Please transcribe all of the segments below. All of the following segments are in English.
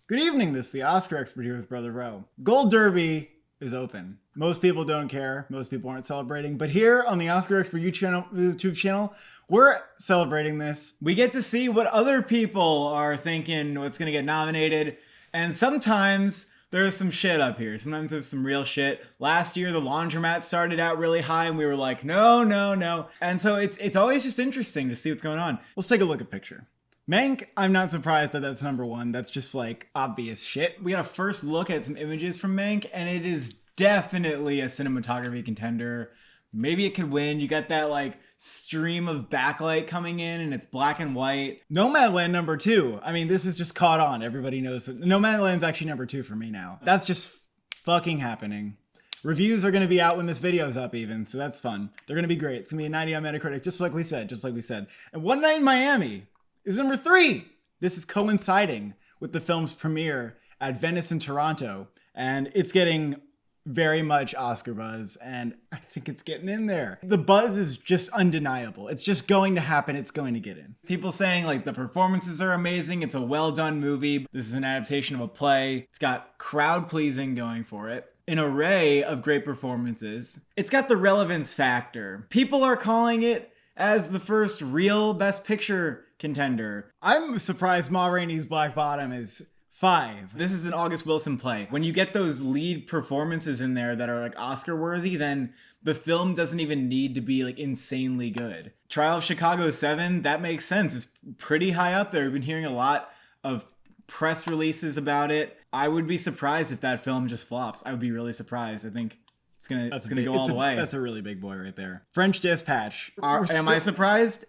Good evening, this is the Oscar expert here with Brother Rowe. Gold Derby is open. Most people don't care. Most people aren't celebrating. But here on the Oscar Expert YouTube channel, we're celebrating this. We get to see what other people are thinking, what's going to get nominated. And sometimes there's some shit up here. Sometimes there's some real shit. Last year, The Laundromat started out really high and we were like, no, no, no. And so it's always just interesting to see what's going on. Let's take a look at picture. Mank, I'm not surprised that that's number one. That's just like obvious shit. We got a first look at some images from Mank, and it is definitely a cinematography contender. Maybe it could win. You got that like stream of backlight coming in and it's black and white. Nomadland number two. I mean, this is just caught on. Everybody knows that Nomadland's actually number two for me now. That's just fucking happening. Reviews are going to be out when this video's up even, so that's fun. They're going to be great. It's going to be a 90 on Metacritic, just like we said. And One Night in Miami is number three. This is coinciding with the film's premiere at Venice and Toronto, and it's getting very much Oscar buzz, and I think it's getting in there. The buzz is just undeniable. It's just going to happen. It's going to get in. People saying like the performances are amazing. It's a well done movie. This is an adaptation of a play. It's got crowd pleasing going for it. An array of great performances. It's got the relevance factor. People are calling it as the first real Best Picture contender. I'm surprised Ma Rainey's Black Bottom is 5. This is an August Wilson play. When you get those lead performances in there that are like Oscar worthy, then the film doesn't even need to be like insanely good. Trial of Chicago 7, that makes sense. It's pretty high up there. We've been hearing a lot of press releases about it. I would be surprised if that film just flops. I would be really surprised. I think it's gonna go all the way. That's a really big boy right there. French Dispatch. Am I surprised?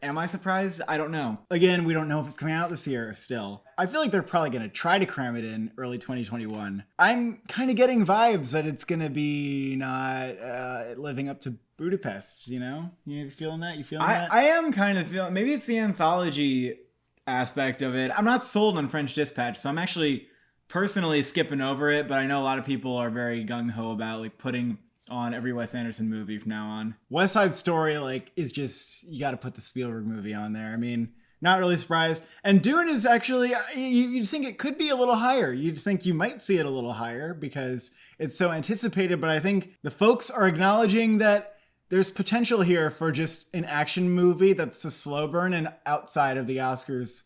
I don't know. Again, we don't know if it's coming out this year still. I feel like they're probably gonna try to cram it in early 2021. I'm kind of getting vibes that it's gonna be not living up to Budapest, you know? You feeling that? I am kind of feeling, maybe it's the anthology aspect of it. I'm not sold on French Dispatch, so I'm actually personally skipping over it, but I know a lot of people are very gung-ho about like putting on every Wes Anderson movie from now on. West Side Story, like, is just, you got to put the Spielberg movie on there. I mean, not really surprised. And Dune is actually, you'd think it could be a little higher. You'd think you might see it a little higher because it's so anticipated. But I think the folks are acknowledging that there's potential here for just an action movie that's a slow burn and outside of the Oscars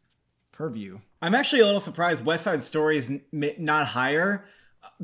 purview. I'm actually a little surprised West Side Story is not higher,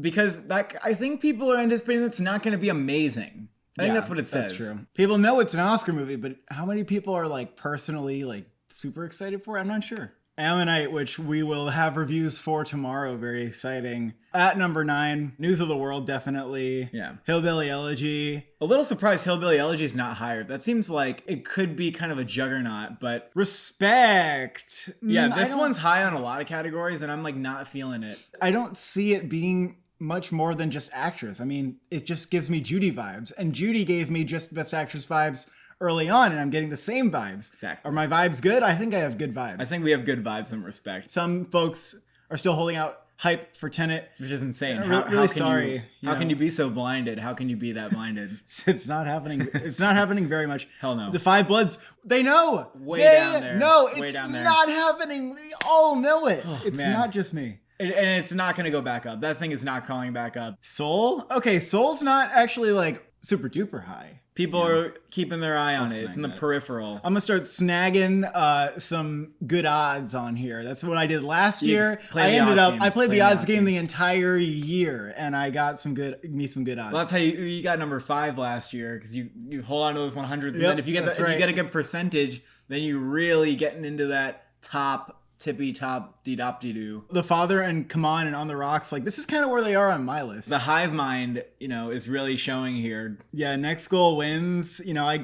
because I think people are anticipating it's not going to be amazing. I think that's what it says. That's true. People know it's an Oscar movie, but how many people are like personally like super excited for it? I'm not sure. Ammonite, which we will have reviews for tomorrow. Very exciting. At number 9, News of the World, definitely. Yeah. Hillbilly Elegy. A little surprised Hillbilly Elegy is not higher. That seems like it could be kind of a juggernaut, but Respect. Yeah, this one's high on a lot of categories, and I'm like not feeling it. I don't see it being much more than just actress. I mean, it just gives me Judy vibes, and Judy gave me just Best Actress vibes early on, and I'm getting the same vibes. Exactly. Are my vibes good? I think I have good vibes. I think we have good vibes and respect. Some folks are still holding out hype for Tenet, which is insane. How can you be so blinded? How can you be that blinded? It's not happening. It's not happening very much. Hell no. The Five Bloods, they know. Down there. No, it's not happening. We all know it. Oh, it's not just me. And it's not going to go back up. That thing is not calling back up. Soul? Okay, Soul's not actually like super duper high. People are keeping their eye on it. It's in the peripheral. I'm going to start snagging some good odds on here. That's what I did last year. I played the odds game the entire year, and I got some good odds. Well, that's how you got number 5 last year, because you hold on to those 100s, and then if you get a good percentage, then you really getting into that tippy top dee-dop-dee-doo. The Father and Come On and On the Rocks, like this is kind of where they are on my list. The hive mind, is really showing here. Yeah, Next Goal Wins. I'll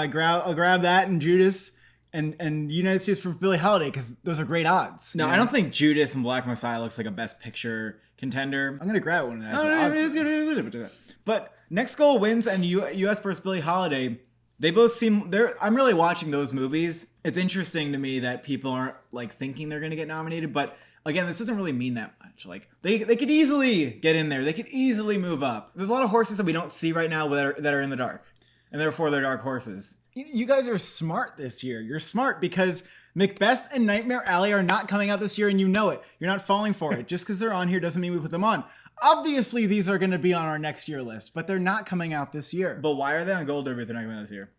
grab that and Judas and United States for Billie Holiday, because those are great odds. No, I don't think Judas and Black Messiah looks like a Best Picture contender. I'm gonna grab one as odds. But Next Goal Wins and U.S. vs. Billie Holiday, they both seem I'm really watching those movies. It's interesting to me that people aren't like thinking they're going to get nominated, but again, this doesn't really mean that much. Like they could easily get in there. They could easily move up. There's a lot of horses that we don't see right now that are in the dark, and therefore they're dark horses. You guys are smart this year. You're smart because Macbeth and Nightmare Alley are not coming out this year, and you know it. You're not falling for it. Just because they're on here doesn't mean we put them on. Obviously, these are going to be on our next year list, but they're not coming out this year. But why are they on Gold Derby if they're not coming out this year?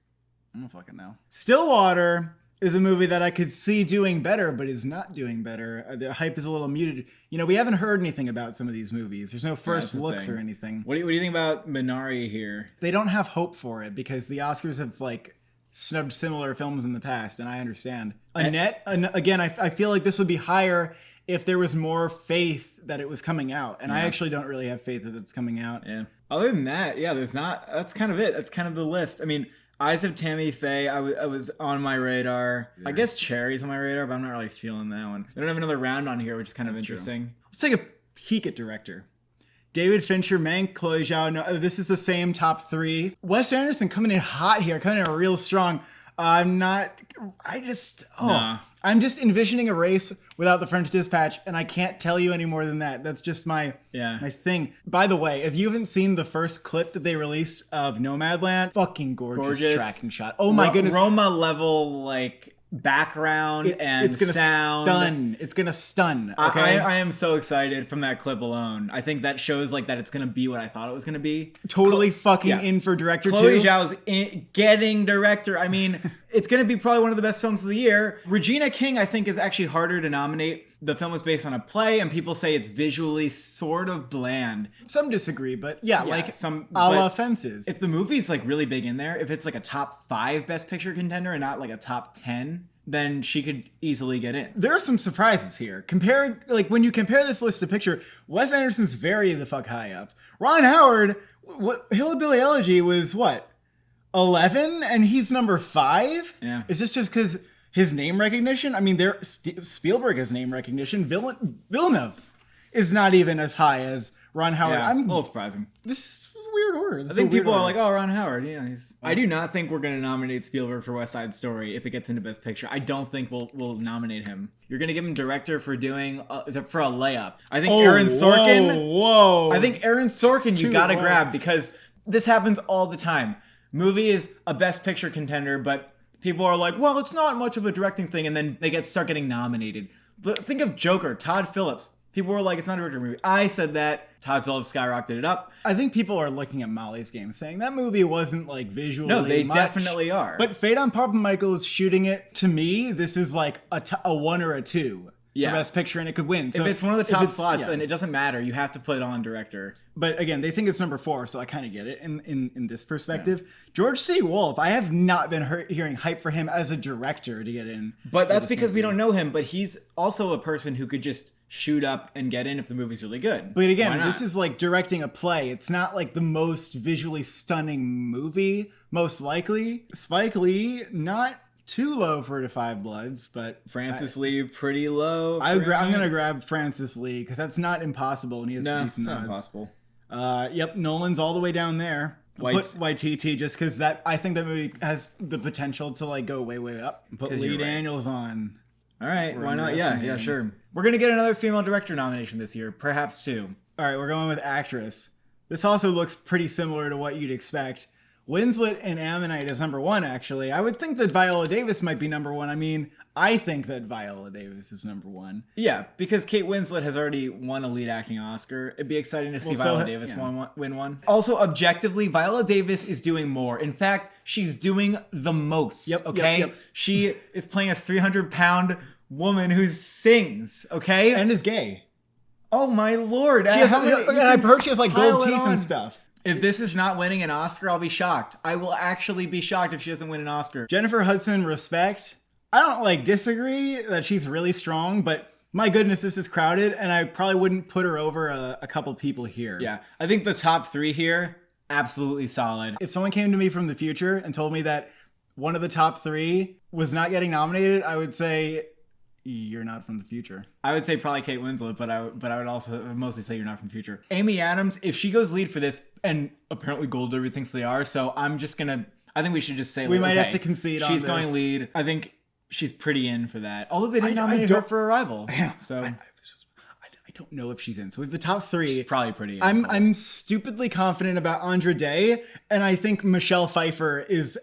I don't fucking know. Stillwater is a movie that I could see doing better, but is not doing better. The hype is a little muted. You know, we haven't heard anything about some of these movies. There's no first looks or anything. What do you think about Minari here? They don't have hope for it because the Oscars have, like, snubbed similar films in the past, and I understand. Annette, again, I feel like this would be higher if there was more faith that it was coming out, and I actually don't really have faith that it's coming out. Yeah. Other than that, yeah, there's not. That's kind of it. That's kind of the list. I mean, Eyes of Tammy Faye, I was on my radar. Yeah. I guess Cherry's on my radar, but I'm not really feeling that one. They don't have another round on here, which is kind of interesting. True. Let's take a peek at director. David Fincher, Mank, Chloe Zhao. No, this is the same top three. Wes Anderson coming in hot here, coming in real strong. I'm just envisioning a race without the French Dispatch, and I can't tell you any more than that. That's just my thing. By the way, if you haven't seen the first clip that they released of Nomadland, fucking gorgeous tracking shot. Oh my goodness. Roma level, like, background it's gonna sound. It's gonna stun. Okay, I am so excited from that clip alone. I think that shows like that it's gonna be what I thought it was gonna be. Totally in for director too. Chloe Zhao's getting director. I mean, it's gonna be probably one of the best films of the year. Regina King, I think, is actually harder to nominate. The film was based on a play, and people say it's visually sort of bland. Some disagree, but like some a la Fences. If the movie's like really big in there, if it's like a top 5 Best Picture contender and not like a top 10, then she could easily get in. There are some surprises here. When you compare this list to picture, Wes Anderson's very the fuck high up. Ron Howard, Hillbilly Elegy was what? 11, and he's number 5? Yeah. Is this just because his name recognition? I mean, Spielberg has name recognition. Villeneuve is not even as high as Ron Howard. Yeah, a little surprising. This is a weird order. I think people are like, oh, Ron Howard. Yeah, I do not think we're going to nominate Spielberg for West Side Story if it gets into Best Picture. I don't think we'll nominate him. You're going to give him director for doing for a layup. I think Aaron Sorkin. Whoa. I think Aaron Sorkin you got to grab because this happens all the time. Movie is a Best Picture contender, but people are like, well, it's not much of a directing thing, and then they start getting nominated. But think of Joker, Todd Phillips. People were like, it's not a director movie. I said that. Todd Phillips skyrocketed it up. I think people are looking at Molly's Game saying that movie wasn't like visually No, they much. Definitely are. But Fate on Papa Michael is shooting it. To me, this is like a 1 or a 2 for Best Picture, and it could win. So if it's one of the top slots, and it doesn't matter, you have to put it on director. But again, they think it's number 4, so I kind of get it in this perspective. Yeah. George C. Wolfe, I have not been hearing hype for him as a director to get in. But that's because we don't know him, but he's also a person who could just shoot up and get in if the movie's really good. But again, this is like directing a play. It's not like the most visually stunning movie, most likely. Spike Lee, not too low for The Five Bloods, but Francis Lee, pretty low. I'm going to grab Francis Lee because that's not impossible, and he has decent odds. Impossible. Yep, Nolan's all the way down there. Put YTT just because I think that movie has the potential to like go way, way up. Put Lee Daniels on. All right, why not? Yeah, sure. We're going to get another female director nomination this year, perhaps 2. All right, we're going with actress. This also looks pretty similar to what you'd expect. Winslet and Ammonite is number 1, actually. I would think that Viola Davis might be number 1. I mean, I think that Viola Davis is number 1. Yeah, because Kate Winslet has already won a lead acting Oscar. It'd be exciting to see Viola Davis win one. Also, objectively, Viola Davis is doing more. In fact, she's doing the most. Yep. She is playing a 300-pound woman who sings, okay? And is gay. Oh, my Lord. She has, and I've heard she has like gold teeth and stuff. If this is not winning an Oscar, I'll be shocked. I will actually be shocked if she doesn't win an Oscar. Jennifer Hudson, respect. I don't disagree that she's really strong, but my goodness, this is crowded, and I probably wouldn't put her over a couple people here. Yeah, I think the top 3 here, absolutely solid. If someone came to me from the future and told me that one of the top 3 was not getting nominated, I would say, you're not from the future. I would say probably Kate Winslet, but I would also mostly say you're not from the future. Amy Adams, if she goes lead for this, and apparently Gold Derby thinks they are, so I think we should just say we might have to concede on this. She's going lead. I think she's pretty in for that. Although they didn't nominate her for Arrival. Yeah, so I don't know if she's in. So we have the top 3. She's probably pretty in. I'm stupidly confident about Andra Day, and I think Michelle Pfeiffer is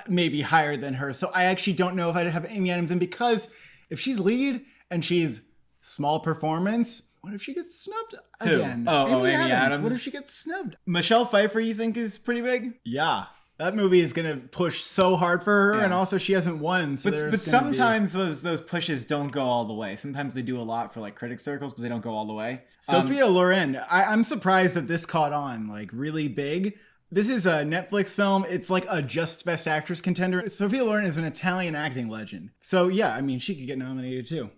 maybe higher than her. So I actually don't know if I'd have Amy Adams in, because if she's lead and she's small performance, what if she gets snubbed again? Amy Adams. What if she gets snubbed? Michelle Pfeiffer, you think, is pretty big? Yeah. That movie is going to push so hard for her, and also she hasn't won. So but sometimes those pushes don't go all the way. Sometimes they do a lot for like critic circles, but they don't go all the way. Sophia Loren, I'm surprised that this caught on like really big. This is a Netflix film. It's like a just Best Actress contender. Sophia Loren is an Italian acting legend. So yeah, I mean, she could get nominated too.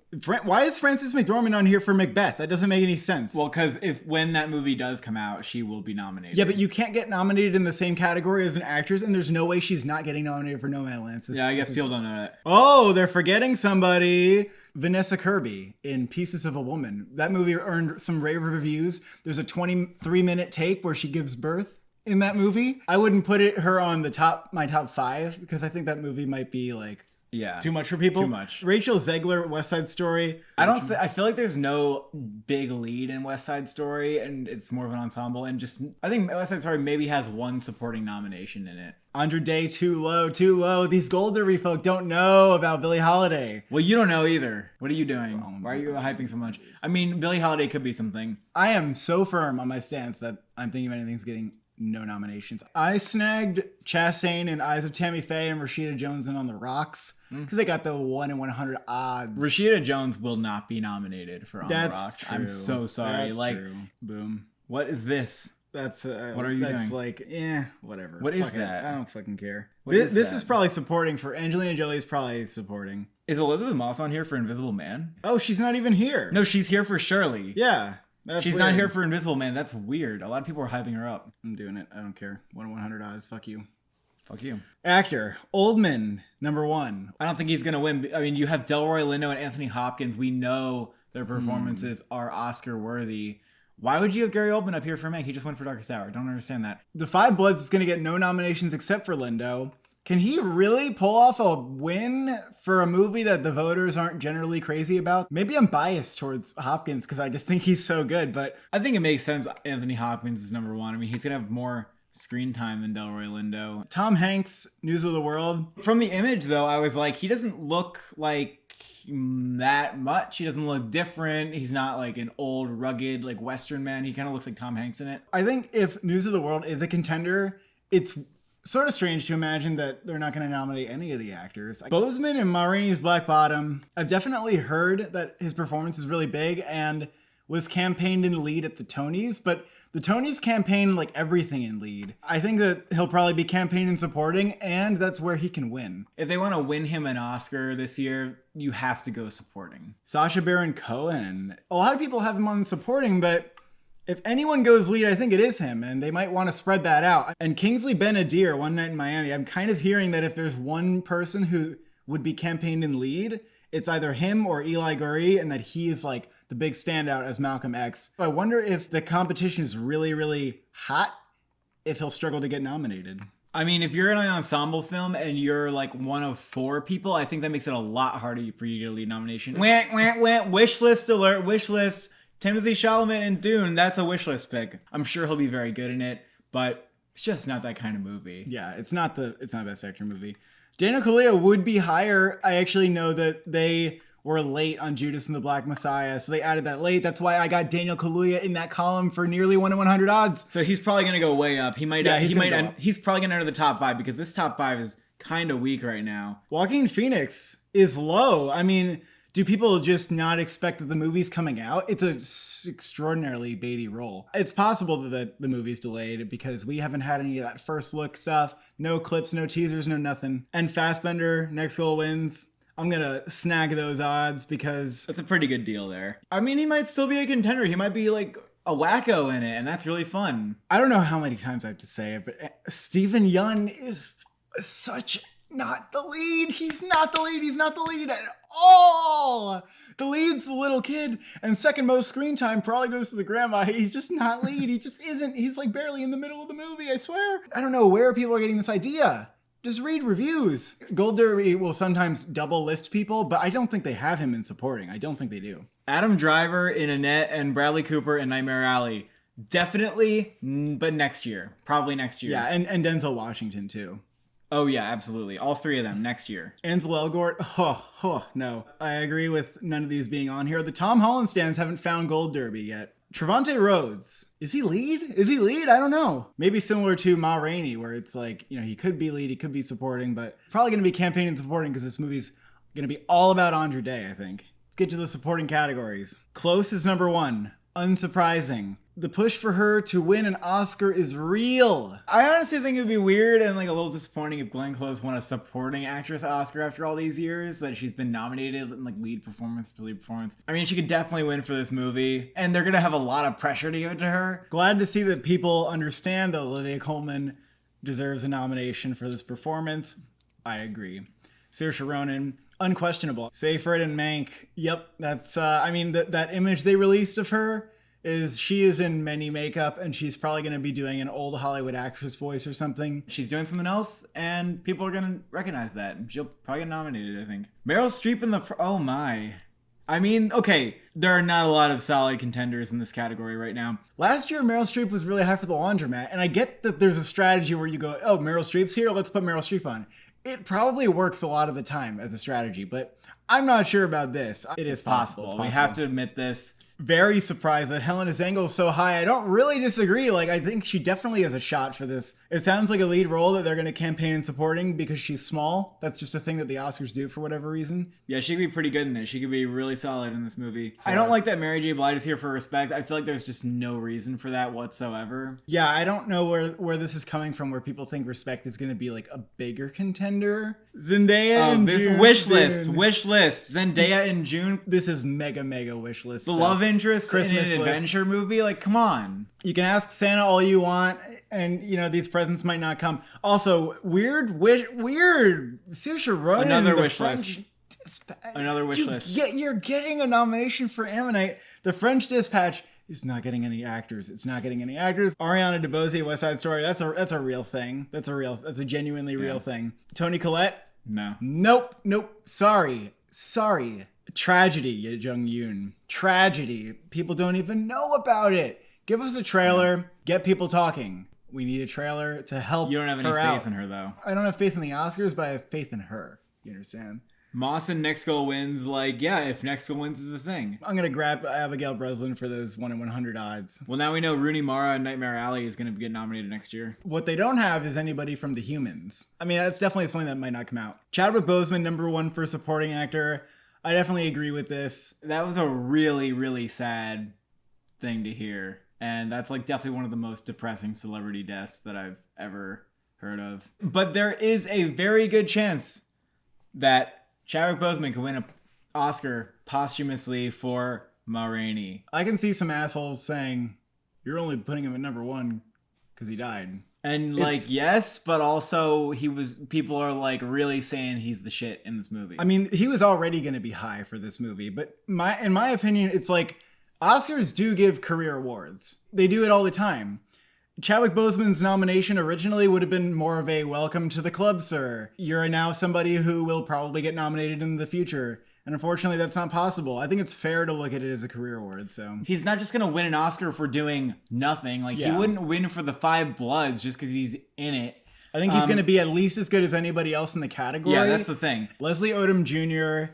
Why is Frances McDormand on here for Macbeth? That doesn't make any sense. Well, because when that movie does come out, she will be nominated. Yeah, but you can't get nominated in the same category as an actress, and there's no way she's not getting nominated for Nomadland. I guess people don't know that. Oh, they're forgetting somebody. Vanessa Kirby in Pieces of a Woman. That movie earned some rave reviews. There's a 23-minute take where she gives birth in that movie. I wouldn't put her on my top 5, because I think that movie might be like too much for people. Too much. Rachel Zegler, West Side Story. I feel like there's no big lead in West Side Story, and it's more of an ensemble. And I think West Side Story maybe has one supporting nomination in it. Andra Day, too low. These Gold Derby folk don't know about Billie Holiday. Well, you don't know either. What are you doing? Why are you hyping so much? I mean, Billie Holiday could be something. I am so firm on my stance that I'm thinking of anything's getting no nominations. I snagged Chastain and Eyes of Tammy Faye and Rashida Jones in On the Rocks because they got the 1 in 100 odds. Rashida Jones will not be nominated for On the Rocks. True. I'm so sorry. That's true. Boom. What is this? What are you that's doing? Like, whatever. What is that? I don't fucking care. This is probably supporting for Angelina Jolie's probably supporting. Is Elizabeth Moss on here for Invisible Man? Oh, she's not even here. No, she's here for Shirley. Yeah. She's not here for Invisible Man. That's weird. A lot of people are hyping her up. I'm doing it. I don't care. 1 in 100 odds. Fuck you. Fuck you. Actor. Oldman, number 1. I don't think he's going to win. I mean, you have Delroy Lindo and Anthony Hopkins. We know their performances are Oscar worthy. Why would you have Gary Oldman up here for Mank? He just went for Darkest Hour. I don't understand that. The Five Bloods is going to get no nominations except for Lindo. Can he really pull off a win for a movie that the voters aren't generally crazy about? Maybe I'm biased towards Hopkins because I just think he's so good, but I think it makes sense Anthony Hopkins is number 1. I mean, he's going to have more screen time than Delroy Lindo. Tom Hanks, News of the World. From the image, though, I was like, he doesn't look like that much. He doesn't look different. He's not like an old, rugged, like Western man. He kind of looks like Tom Hanks in it. I think if News of the World is a contender, it's sort of strange to imagine that they're not going to nominate any of the actors. Boseman and Ma Rainey's Black Bottom. I've definitely heard that his performance is really big and was campaigned in lead at the Tonys, but the Tonys campaign like everything in lead. I think that he'll probably be campaigning and supporting, and that's where he can win. If they want to win him an Oscar this year, you have to go supporting. Sacha Baron Cohen. A lot of people have him on supporting, but if anyone goes lead, I think it is him, and they might want to spread that out. And Kingsley Ben-Adir, One Night in Miami, I'm kind of hearing that if there's one person who would be campaigned in lead, it's either him or Eli Guri, and that he is like the big standout as Malcolm X. I wonder if the competition is really, really hot, if he'll struggle to get nominated. I mean, if you're in an ensemble film and you're like one of 4 people, I think that makes it a lot harder for you to get a lead nomination. Wish list alert, wish list. Timothy Chalamet in Dune, that's a wish list pick. I'm sure he'll be very good in it, but it's just not that kind of movie. Yeah, it's not Best Actor movie. Daniel Kaluuya would be higher. I actually know that they were late on Judas and the Black Messiah, so they added that late. That's why I got Daniel Kaluuya in that column for nearly 1 in 100 odds. So he's probably going to go way up. He's probably going to enter the top 5 because this top 5 is kind of weak right now. Joaquin Phoenix is low. I mean, do people just not expect that the movie's coming out? It's an extraordinarily baity role. It's possible that the movie's delayed because we haven't had any of that first look stuff. No clips, no teasers, no nothing. And Fassbender, Next Goal Wins. I'm going to snag those odds because that's a pretty good deal there. I mean, he might still be a contender. He might be like a wacko in it, and that's really fun. I don't know how many times I have to say it, but Stephen Yeun is such not the lead. He's not the lead. He's not the lead at all. The lead's the little kid, and second most screen time probably goes to the grandma. He's just not lead. He just isn't. He's like barely in the middle of the movie, I swear. I don't know where people are getting this idea. Just read reviews. Gold Derby will sometimes double list people, but I don't think they have him in supporting. I don't think they do. Adam Driver in Annette and Bradley Cooper in Nightmare Alley. Definitely, but next year. Probably next year. Yeah, and Denzel Washington too. Oh yeah, absolutely. All three of them next year. Ansel Elgort, no. I agree with none of these being on here. The Tom Holland stands haven't found Gold Derby yet. Trevante Rhodes, is he lead? I don't know. Maybe similar to Ma Rainey, where it's like, he could be lead, he could be supporting, but probably going to be campaigning supporting because this movie's going to be all about Andra Day, I think. Let's get to the supporting categories. Close is number 1. Unsurprising. The push for her to win an Oscar is real. I honestly think it would be weird and like a little disappointing if Glenn Close won a supporting actress Oscar after all these years that she's been nominated in like lead performance to lead performance. I mean, she could definitely win for this movie, and they're gonna have a lot of pressure to give it to her. Glad to see that people understand that Olivia Colman deserves a nomination for this performance. I agree. Saoirse Ronan, unquestionable. Seyfried and Mank, yep, that's that image they released of her is she is in many makeup and she's probably going to be doing an old Hollywood actress voice or something. She's doing something else and people are going to recognize that. She'll probably get nominated, I think. Meryl Streep in the... Oh my. I mean, okay, there are not a lot of solid contenders in this category right now. Last year, Meryl Streep was really high for The Laundromat, and I get that there's a strategy where you go, oh, Meryl Streep's here, let's put Meryl Streep on. It probably works a lot of the time as a strategy, but I'm not sure about this. It is possible. We have to admit this. Very surprised that Helena Zengel is so high. I don't really disagree. Like, I think she definitely has a shot for this. It sounds like a lead role that they're going to campaign in supporting because she's small. That's just a thing that the Oscars do for whatever reason. Yeah, she could be pretty good in this. She could be really solid in this movie. I don't like that Mary J. Blige is here for Respect. I feel like there's just no reason for that whatsoever. Yeah, I don't know where this is coming from, where people think Respect is going to be like a bigger contender. Zendaya in this June, wish list. Zendaya in June. This is mega wish list. The love interest Christmas in an adventure movie? Like, come on. You can ask Santa all you want, and these presents might not come. Also, weird. Saoirse Ronan. Another wish list. Another wish list. You're getting a nomination for Ammonite. The French Dispatch is not getting any actors. Ariana DeBose, West Side Story. That's a real thing. That's a genuinely real thing. Toni Collette. No. Nope. Sorry. Tragedy, Ye Jung Yoon. Tragedy. People don't even know about it. Give us a trailer. Get people talking. We need a trailer to help. You don't have any faith in her, though. I don't have faith in the Oscars, but I have faith in her. You understand? Moss and Next Goal wins. Like, yeah, if Next Goal wins is a thing. I'm gonna grab Abigail Breslin for those 1 in 100 odds. Well, now we know Rooney Mara and Nightmare Alley is gonna get nominated next year. What they don't have is anybody from The Humans. I mean, that's definitely something that might not come out. Chadwick Boseman, number 1 for supporting actor. I definitely agree with this. That was a really, really sad thing to hear. And that's like definitely one of the most depressing celebrity deaths that I've ever heard of. But there is a very good chance that Chadwick Boseman could win an Oscar posthumously for Ma Rainey. I can see some assholes saying, you're only putting him at number 1 because he died. And yes, but also people are like really saying he's the shit in this movie. I mean, he was already going to be high for this movie, but in my opinion, it's like Oscars do give career awards. They do it all the time. Chadwick Boseman's nomination originally would have been more of a welcome to the club, sir. You're now somebody who will probably get nominated in the future. And unfortunately, that's not possible. I think it's fair to look at it as a career award. So he's not just going to win an Oscar for doing nothing. He wouldn't win for the Five Bloods just because he's in it. I think he's going to be at least as good as anybody else in the category. Yeah, that's the thing. Leslie Odom Jr.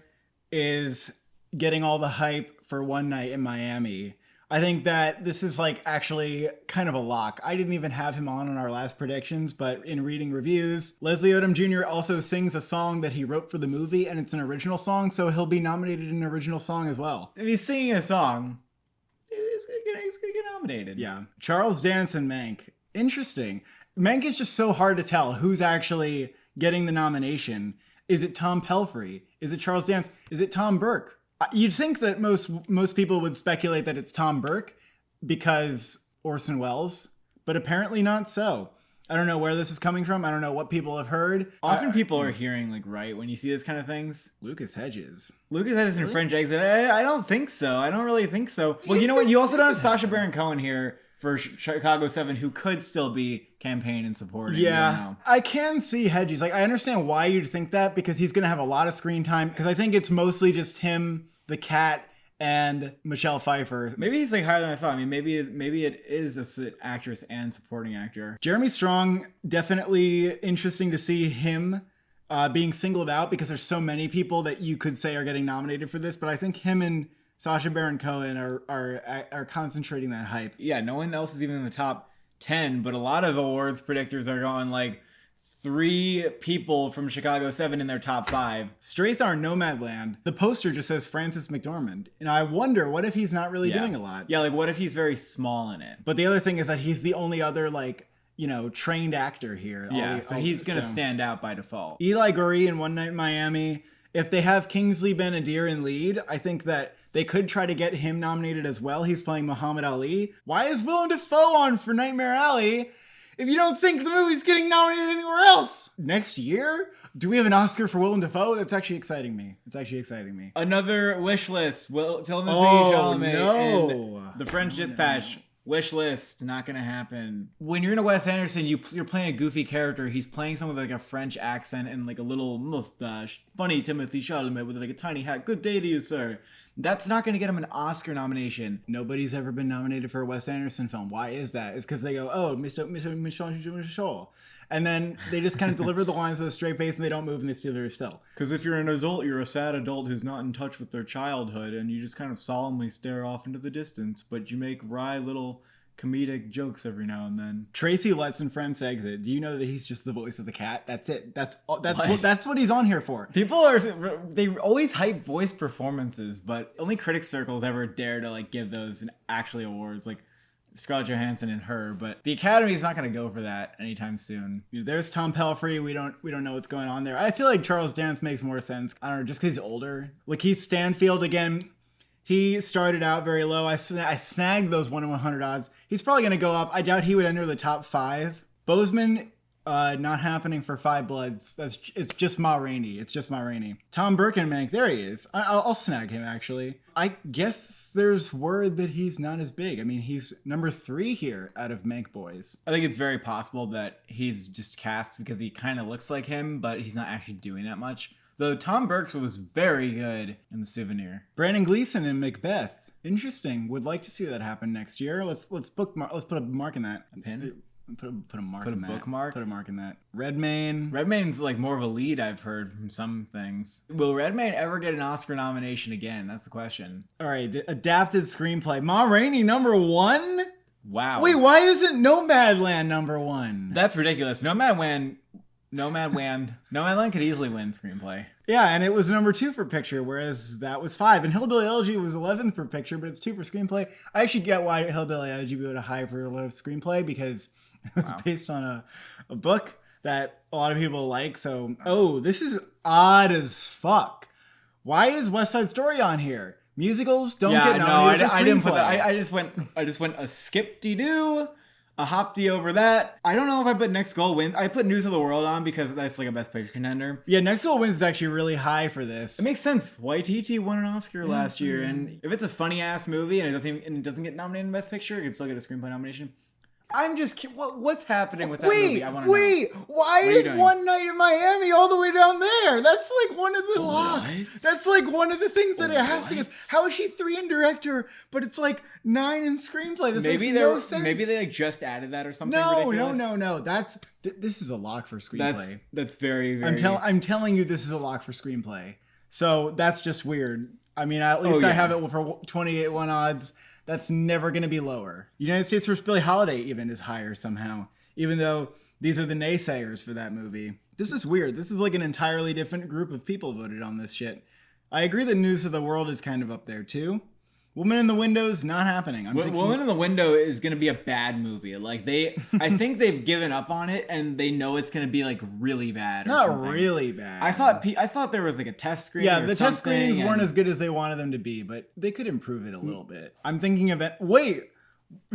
is getting all the hype for One Night in Miami. I think that this is actually kind of a lock. I didn't even have him on our last predictions, but in reading reviews, Leslie Odom Jr. also sings a song that he wrote for the movie, and it's an original song, so he'll be nominated in an original song as well. If he's singing a song, he's gonna get nominated. Yeah. Charles Dance and Mank. Interesting. Mank is just so hard to tell who's actually getting the nomination. Is it Tom Pelphrey? Is it Charles Dance? Is it Tom Burke? You'd think that most people would speculate that it's Tom Burke because Orson Welles, but apparently not so. I don't know where this is coming from. I don't know what people have heard. Often people are hearing right when you see this kind of things. Lucas Hedges in French Exit. I don't think so. I don't really think so. Well, you know what? You also don't have Sacha Baron Cohen here for Chicago 7, who could still be campaign and supporting. Yeah, I can see Hedges. I understand why you'd think that because he's going to have a lot of screen time because I think it's mostly just him, the cat, and Michelle Pfeiffer. Maybe he's like higher than I thought. I mean, maybe it is an actress and supporting actor. Jeremy Strong, definitely interesting to see him being singled out because there's so many people that you could say are getting nominated for this. But I think him and Sacha Baron Cohen are concentrating that hype. Yeah, no one else is even in the top 10, but a lot of awards predictors are going like 3 people from Chicago 7 in their top 5. Strathar Nomadland. The poster just says Francis McDormand. And I wonder, what if he's not really doing a lot? Yeah, like what if he's very small in it? But the other thing is that he's the only other, like, you know, trained actor here. Yeah, so he's going to stand out by default. Eli Goree in One Night in Miami. If they have Kingsley Ben-Adir in lead, I think that they could try to get him nominated as well. He's playing Muhammad Ali. Why is Willem Dafoe on for Nightmare Alley if you don't think the movie's getting nominated anywhere else? Next year? Do we have an Oscar for Willem Dafoe? That's actually exciting me. Another wish list. Timothée Chalamet and The French Dispatch. Wish list, not gonna happen. When you're in a Wes Anderson, you're playing a goofy character. He's playing someone with like a French accent and like a little mustache. Funny Timothée Chalamet with like a tiny hat. Good day to you, sir. That's not gonna get him an Oscar nomination. Nobody's ever been nominated for a Wes Anderson film. Why is that? It's because they go, oh, Mr. Michel. And then they just kind of deliver the lines with a straight face and they don't move and they steal their still. Because if you're an adult, you're a sad adult who's not in touch with their childhood and you just kind of solemnly stare off into the distance, but you make wry little comedic jokes every now and then. Tracy Letts in Friends Exit. Do you know that he's just the voice of the cat? That's it. That's what he's on here for. They always hype voice performances, but only critic circles ever dare to like give those actually awards. Like Scarlett Johansson and Her, but the Academy's not going to go for that anytime soon. There's Tom Pelphrey. We don't know what's going on there. I feel like Charles Dance makes more sense. I don't know, just because he's older. Lakeith Stanfield again. He started out very low. I snagged those 1 in 100 odds. He's probably going to go up. I doubt he would enter the top 5. Bozeman, not happening for Five Bloods. It's just Ma Rainey. Tom Birkenbank, there he is. I'll snag him, actually. I guess there's word that he's not as big. I mean, he's number 3 here out of Mank Boys. I think it's very possible that he's just cast because he kind of looks like him, but he's not actually doing that much. Though Tom Burks was very good in The Souvenir. Brandon Gleeson in Macbeth. Interesting. Would like to see that happen next year. Let's put a mark in that. A pin? Put a mark in that. Bookmark? Put a mark in that. Redmayne. Redmayne's like more of a lead, I've heard from some things. Will Redmayne ever get an Oscar nomination again? That's the question. All right. Adapted screenplay. Ma Rainey, number 1? Wow. Wait, why isn't Nomadland number 1? That's ridiculous. Nomadland could easily win screenplay. Yeah, and it was number 2 for picture, whereas that was 5. And Hillbilly Elegy was 11th for picture, but it's 2 for screenplay. I actually get why Hillbilly Elegy would have high for a lot of screenplay because it was based on a book that a lot of people like. So, this is odd as fuck. Why is West Side Story on here? Musicals don't get nominated for screenplay. I didn't put that. I just went a skip-de-doo. A hop-de over that. I don't know if I put Next Goal Wins. I put News of the World on because that's like a Best Picture contender. Yeah, Next Goal Wins is actually really high for this. It makes sense. Waititi won an Oscar last year, and if it's a funny-ass movie and it doesn't get nominated in Best Picture, it can still get a screenplay nomination. I'm just what's happening with that movie? I want to know. Why is One Night in Miami all the way down there? That's like one of the locks. That's like one of the things that it has to get. How is she 3 in director, but it's like 9 in screenplay? This makes no sense. Maybe they like just added that or something. No. This is a lock for screenplay. That's very, very. I'm telling you, this is a lock for screenplay. So that's just weird. I mean, at least I have it for 28-1 odds. That's never going to be lower. United States vs. Billie Holiday even is higher somehow, even though these are the naysayers for that movie. This is weird. This is like an entirely different group of people voted on this shit. I agree that News of the World is kind of up there too. Woman in the Window's not happening. Woman in the Window is going to be a bad movie. Like I think they've given up on it and they know it's going to be like really bad. Not really bad. I thought there was like a test screening. Yeah, the test screenings weren't as good as they wanted them to be, but they could improve it a little bit. I'm thinking of it. Wait,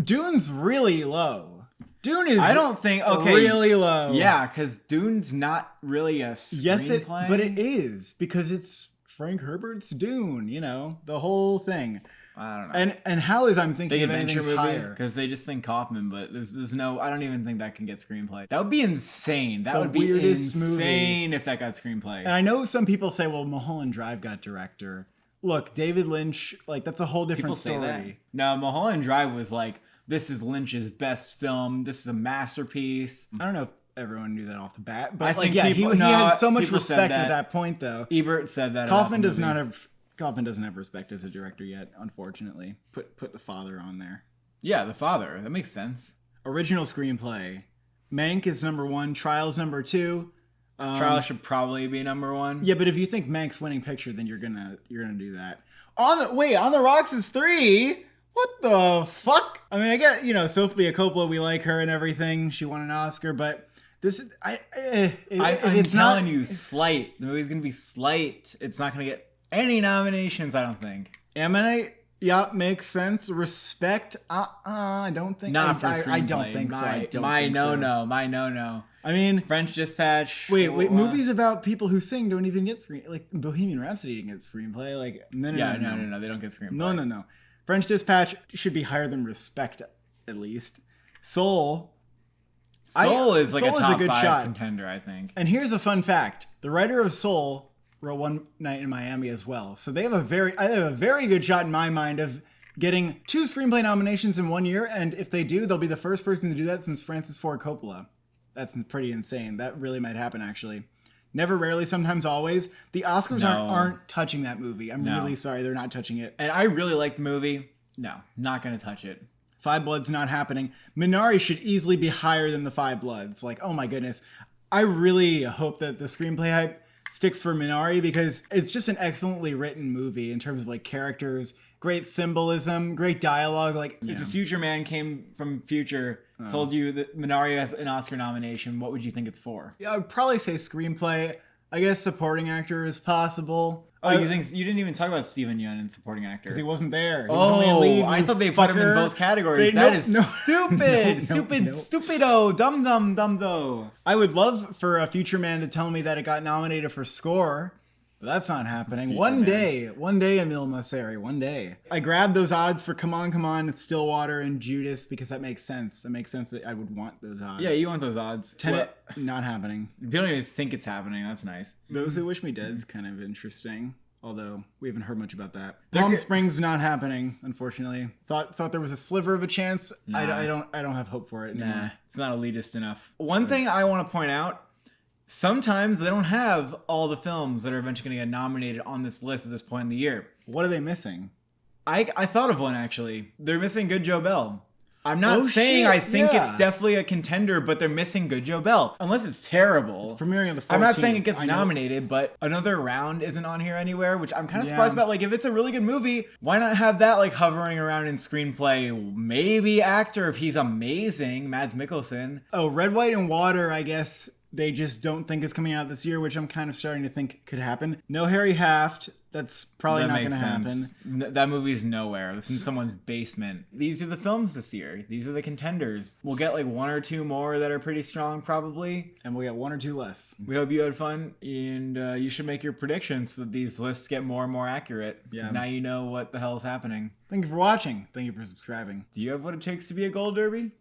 Dune's really low. Dune is really low. Yeah, because Dune's not really a screenplay. But it is because it's Frank Herbert's Dune. You know, the whole thing. I don't know. And how is I'm thinking of anything's higher? Because they just think Kaufman, but there's no. I don't even think that can get screenplay. That would be insane. That would be insane if that got screenplay. And I know some people say, well, Mulholland Drive got director. look, David Lynch, like that's a whole different People say story. that. No, Mulholland Drive was like, this is Lynch's best film. This is a masterpiece. I don't know if everyone knew that off the bat, but I like, think yeah, people- he no, had so much people said respect that. at that point, though. Ebert said that. Kaufman about the movie. Kaufman doesn't have respect as a director yet, unfortunately. Put The Father on there. Yeah, The Father. That makes sense. Original screenplay. Mank is number 1. Trial's number 2. Trial should probably be number 1. Yeah, but if you think Mank's winning picture, then you're gonna do that. On the Rocks is 3. What the fuck? I mean, I get, Sophia Coppola, we like her and everything. She won an Oscar, but this is I'm telling you, slight. The movie's gonna be slight. It's not gonna get any nominations, I don't think. Emanate, yeah, makes sense. Respect, I don't think. Not for I screenplay. don't think so. I don't My think no so. no. My no no. I mean, French Dispatch. wait. Movies about people who sing don't even get like Bohemian Rhapsody didn't get screenplay. Like, no. They don't get screenplay. No. French Dispatch should be higher than Respect, at least. Soul is like Soul a is a top good 5 shot. contender, I think. And here's a fun fact: the writer of Soul wrote One Night in Miami as well. So they have a very good shot in my mind of getting 2 screenplay nominations in 1 year. And if they do, they'll be the first person to do that since Francis Ford Coppola. That's pretty insane. That really might happen, actually. Never, rarely, sometimes, always. The Oscars aren't touching that movie. I'm really sorry, they're not touching it. And I really like the movie. No, not gonna touch it. Five Bloods not happening. Minari should easily be higher than the Five Bloods. Like, oh my goodness. I really hope that the screenplay hype sticks for Minari because it's just an excellently written movie in terms of like characters, great symbolism, great dialogue. Like, If a future man came from future, told you that Minari has an Oscar nomination, what would you think it's for? yeah, I would probably say screenplay. I guess supporting actor is possible. Oh, you didn't even talk about Steven Yeun in supporting actor. Because he wasn't there. He was only a lead. I thought they put him in both categories. That is stupid. Stupido. Dumb. I would love for a future man to tell me that it got nominated for score, but that's not happening. One day, Emil Mosseri, one day. I grabbed those odds for Come On, Stillwater, and Judas because that makes sense. It makes sense that I would want those odds. Yeah, you want those odds. Tenet, not happening. You don't even think it's happening. That's nice. Those Who Wish Me Dead's kind of interesting. Although we haven't heard much about that. Palm Springs not happening, unfortunately. Thought there was a sliver of a chance. Nah. I don't have hope for it anymore. Nah, it's not elitist enough. One thing I want to point out, sometimes they don't have all the films that are eventually going to get nominated on this list at this point in the year. What are they missing? I thought of one, actually. They're missing Good Joe Bell. I'm not saying I think it's definitely a contender, but they're missing Good Joe Bell. Unless it's terrible. It's premiering on the 14th. I'm not saying it gets nominated, but Another Round isn't on here anywhere, which I'm kind of surprised about. Like, if it's a really good movie, why not have that, like, hovering around in screenplay? Maybe actor, if he's amazing, Mads Mikkelsen. Oh, Red, White, and Water, I guess they just don't think is coming out this year, which I'm kind of starting to think could happen. No Harry Haft. That's probably not going to happen. That movie's nowhere. It's in someone's basement. These are the films this year. These are the contenders. We'll get like 1 or 2 more that are pretty strong, probably. And we'll get 1 or 2 less. We hope you had fun, and you should make your predictions so that these lists get more and more accurate. Yeah. Now you know what the hell is happening. Thank you for watching. Thank you for subscribing. Do you have what it takes to be a Gold Derby?